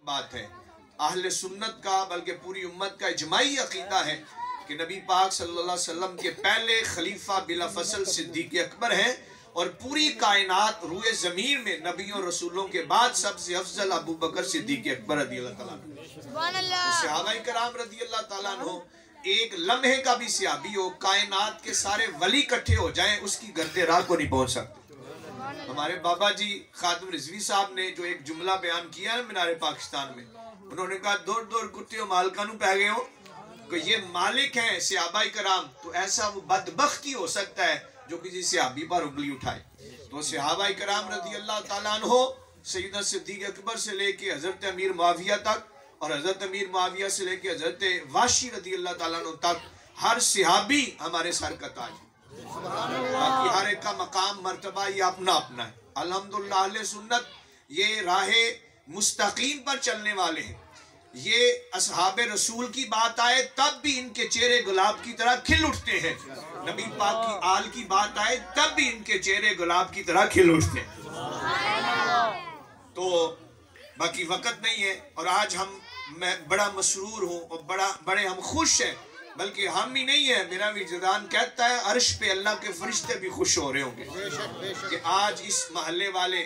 बात है। अहले सुन्नत का बल्कि पूरी उम्मत का इजमाई अकीदा है कि नबी पाक सल्लल्लाहु अलैहि वसल्लम के पहले खलीफा बिला फसल सिद्दीक़ अकबर हैं और पूरी कायनात रूए ज़मीन में नबियों रसूलों के बाद सबसे अफजल अबू बकर सिद्दीक़ अकबर रज़ियल्लाहु ताला अन्हु। सहाबाए कराम रज़ियल्लाहु ताला अन्हु एक लम्हे का भी सहाबी हो, कायनात के सारे वली इकट्ठे हो जाएं, उसकी गर्दे राह को नहीं पहुंच सकते। हमारे बाबा जी खादिम रिजवी साहब ने जो एक जुमला बयान किया है मीनारे पाकिस्तान में, उन्होंने कहा दूर दूर कुत्ते मालकानू पै गए हो कि ये मालिक हैं सहाबाए कराम, तो ऐसा वो बदबख्त ही हो सकता है जो किसी सहाबी पर उंगली उठाए। तो सहाबाए कराम रज़ियल्लाहु ताला अन्हु सैयदना सिद्दीक़ अकबर से लेके हजरत अमीर मुआविया तक और हजरत अमीर मुआविया से लेके हजरत वाशी रज़ियल्लाहु ताला अन्हु तक हर सहाबी हमारे सर का ताज है। बाकी हर एक का मकाम मर्तबा ये अपना अपना है। अल्हम्दुलिल्लाह अहले सुन्नत ये राहे मुस्तकीम पर चलने वाले हैं। ये असहाबे रसूल की बात आए तब भी इनके चेहरे गुलाब की तरह खिल उठते हैं, नबी पाक की आल की बात आए तब भी इनके चेहरे गुलाब की तरह खिल उठते हैं। तो बाकी वक़्त नहीं है और आज मैं बड़ा मसरूर हूँ और बड़े हम खुश हैं, बल्कि हम ही नहीं है, मेरा विजदान कहता है अर्श पे अल्लाह के फरिश्ते भी खुश हो रहे होंगे कि आज इस महल्ले वाले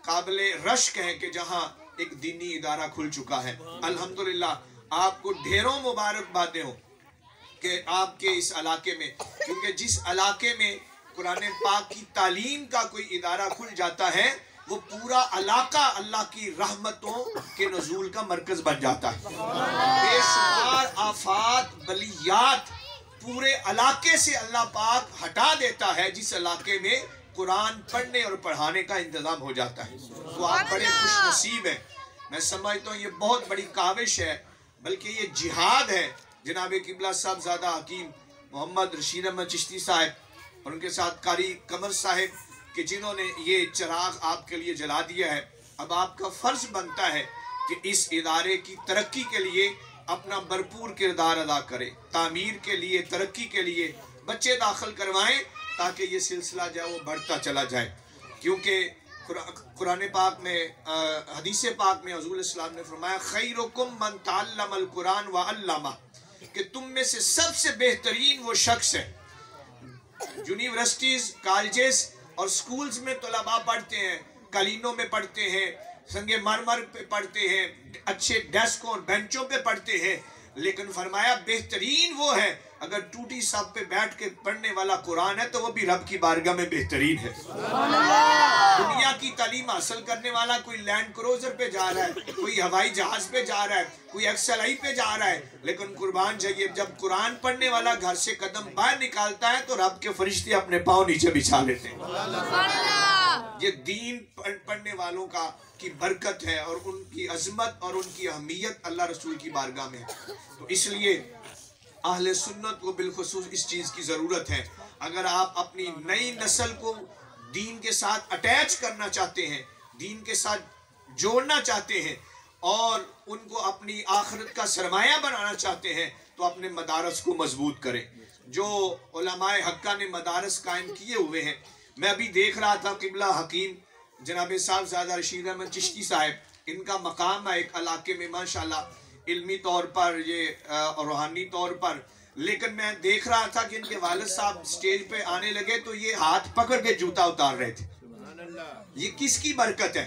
काबिले रश्क हैं कि जहाँ एक दीनी इदारा खुल चुका है। अल्हम्दुलिल्लाह आपको ढेरों मुबारकबादें हो कि आपके इस इलाके में, क्योंकि जिस इलाके में कुरान पाक की तालीम का कोई इदारा खुल जाता है वो पूरा इलाका अल्लाह की रहमतों के नज़ूल का मरकज बन जाता है। बेशुमार आफात बलियात पूरे इलाके से अल्लाह पाक हटा देता है जिस इलाके में कुरान पढ़ने और पढ़ाने का इंतजाम हो जाता है। तो आप बड़े खुश नसीब हैं। मैं समझता हूँ ये बहुत बड़ी काविश है, बल्कि ये जिहाद है। जनाब किबला साहब ज़ादा हकीम मोहम्मद रशीद अहमद चिश्ती साहब और उनके साथ कारी कमर साहब कि जिन्होंने ये चिराग आपके लिए जला दिया है। अब आपका फ़र्ज़ बनता है कि इस इदारे की तरक्की के लिए अपना भरपूर किरदार अदा करें, तामीर के लिए, तरक्की के लिए बच्चे दाखिल करवाएं ताकि ये सिलसिला जो है वो बढ़ता चला जाए। क्योंकि कुरान पाक में हदीस पाक में हुज़ूर इस्लाम ने फरमाया खैरुकुम मन तअल्लमल कुरान व अल्लमा, कि तुम में से सबसे बेहतरीन वो शख्स है। यूनिवर्सिटीज़, कॉलेजेस और स्कूल्स में तलबा पढ़ते हैं, कलीनों में पढ़ते हैं, संगे मरमर पे पढ़ते हैं, अच्छे डेस्क और बेंचों पे पढ़ते हैं, लेकिन फरमाया बेहतरीन वो है अगर टूटी सब पे बैठ के पढ़ने वाला कुरान है तो वो भी रब की बारगाह में बेहतरीन है। दुनिया की तालीम हासिल करने वाला कोई लैंड क्रूजर पे जा रहा है, कोई हवाई जहाज पे जा रहा है, कोई एक्सएलआई पे जा रहा है, लेकिन कुर्बान जाइए जब कुरान पढ़ने वाला घर से कदम बाहर निकालता है तो रब के फरिश्ते अपने पाँव नीचे बिछा लेते हैं। ये दीन पढ़ने वालों का की बरकत है और उनकी अजमत और उनकी अहमियत अल्लाह रसूल की बारगाह में है। तो इसलिए अहले सुन्नत को बिलखुसूस इस चीज़ की ज़रूरत है। अगर आप अपनी नई नस्ल को दीन के साथ अटैच करना चाहते हैं, दीन के साथ जोड़ना चाहते हैं और उनको अपनी आखिरत का सरमाया बनाना चाहते हैं तो अपने मदारस को मजबूत करें। जो उलमाए हक्का ने मदारस कायम किए हुए हैं, मैं अभी देख रहा था किबला हकीम जनाब साहब ज़ादा रशीद अहमद चिश्ती साहब, इनका मकाम है एक इलाके में माशाल्लाह इल्मी तौर पर ये रूहानी तौर पर, लेकिन मैं देख रहा था कि इनके वालिद साहब स्टेज पे आने लगे तो ये हाथ पकड़ के जूता उतार रहे थे। ये किसकी बरकत है?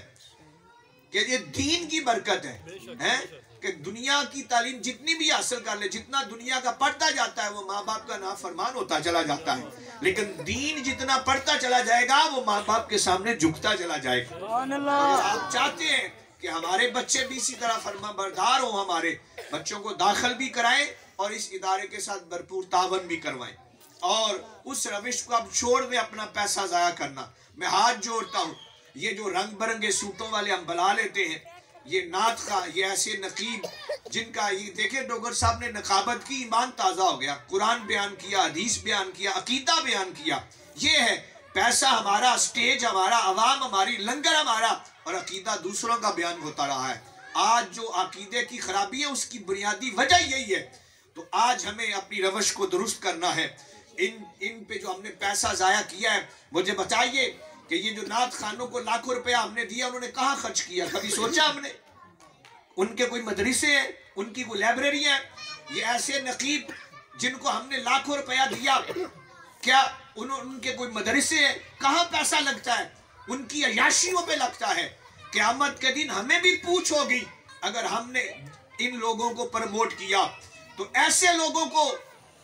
कि ये दीन की बरकत है कि दुनिया की तालीम जितनी भी हासिल कर ले, जितना दुनिया का पढ़ता जाता है वो माँ बाप का नाफरमान होता चला जाता है, लेकिन दीन जितना पढ़ता चला जाएगा वो माँ बाप के सामने झुकता चला जाएगा। आप चाहते हैं कि हमारे बच्चे भी इसी तरह फरमाबरदार हो, हमारे बच्चों को दाखिल भी कराएं और इस इदारे के साथ भरपूर तावन भी करवाएं और उस रविश को अब छोड़ दें अपना पैसा ज़ाया करना। मैं हाथ जोड़ता हूँ, ये जो रंग बिरंगे सूटों वाले हम बुला लेते हैं, ये नात का, ये ऐसे नकीब जिनका ये देखे डोगर साहब ने नकाबत की, ईमान ताज़ा हो गया, कुरान बयान किया, हदीस बयान किया, अकीदा बयान किया। ये है पैसा हमारा, स्टेज हमारा, अवाम हमारी, लंगर हमारा और अकीदा दूसरों का बयान होता रहा है। आज जो अकीदे की खराबी है उसकी बुनियादी वजह यही है। तो आज हमें अपनी रवश को दुरुस्त करना है। इन पे जो हमने पैसा ज़ाया किया है, मुझे बताइए कि ये जो नात खानों को लाखों रुपया हमने दिया उन्होंने कहाँ खर्च किया? कभी सोचा हमने? उनके कोई मदरसे हैं, उनकी कोई लाइब्रेरियां हैं। ये ऐसे नकीब जिनको हमने लाखों रुपया दिया, क्या उनके कोई मदरसे हैं? कहाँ पैसा लगता है? उनकी अयाशियों पे लगता है। क़यामत के दिन हमें भी पूछ होगी अगर हमने इन लोगों को प्रमोट किया। तो ऐसे लोगों को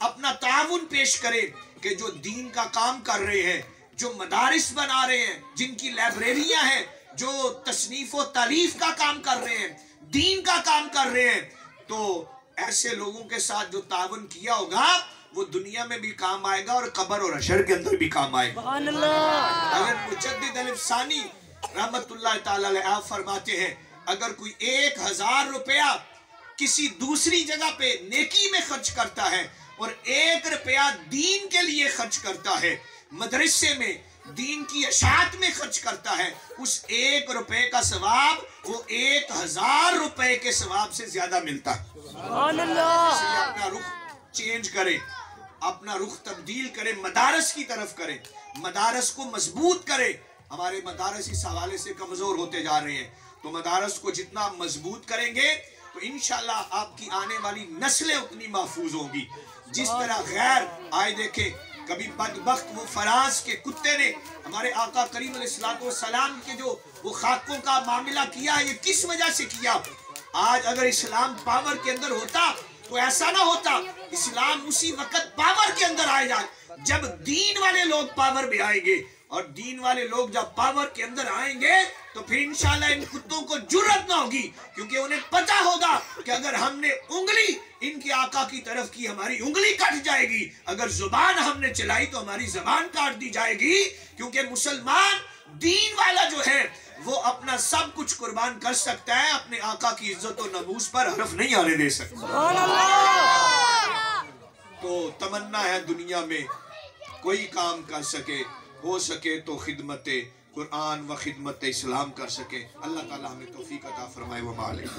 अपना ताउन पेश करें कि जो दीन का काम कर रहे हैं, जो मदारिस बना रहे हैं, जिनकी लाइब्रेरियां हैं, जो तसनीफ व तालीफ का काम कर रहे हैं, दीन का काम कर रहे हैं। तो ऐसे लोगों के साथ जो ताउन किया होगा वो दुनिया में भी काम आएगा और कब्र और हशर के अंदर भी काम आएगा। अगर मुजद्दिद अल-अफ़सानी रहमतुल्लाह ताला अलैह आप फरमाते हैं, अगर कोई 1000 रुपया किसी दूसरी जगह पे नेकी में खर्च करता है और 1 रुपया दीन के लिए खर्च करता है, मदरसे में दीन की अशात में खर्च करता है, उस 1 रुपए का सवाब वो 1000 रुपए के सवाब से ज्यादा मिलता है। इसलिए अपना रुख चेंज करें, अपना रुख तब्दील करें, मदारस की तरफ करें, मदारस को मजबूत करें। हमारे मदारस इस हवाले से कमजोर होते जा रहे हैं, तो मदारस को जितना मजबूत करेंगे तो इंशाल्लाह आपकी आने वाली नस्लें उतनी महफूज होंगी। जिस तरह गैर आए देखें, कभी बदबख्त वो फराज के कुत्ते ने हमारे आका करीम अलैहिस्सलाम के जो वो खाकों का मामला किया, ये किस वजह से किया? आज अगर इस्लाम पावर के अंदर होता तो ऐसा ना होता। इस्लाम उसी वक्त पावर के अंदर आएगा जब दीन वाले लोग पावर में आएंगे, और दीन वाले लोग जब पावर के अंदर आएंगे तो फिर इंशाल्लाह इन कुत्तों को जुर्रत ना होगी, क्योंकि उन्हें पता होगा कि अगर हमने उंगली इनके आका की तरफ की हमारी उंगली कट जाएगी, अगर जुबान हमने चलाई तो हमारी जुबान काट दी जाएगी। क्योंकि मुसलमान दीन वाला जो है वो अपना सब कुछ कुर्बान कर सकता है, अपने आका की इज्जत और नमूस पर हरफ नहीं आने दे सकता। तो तमन्ना है दुनिया में कोई काम कर सके, हो सके तो खिदमत कुरान व खिदमत इस्लाम कर सके। अल्लाह ताला हमें तौफीक अता फरमाए व मालिक।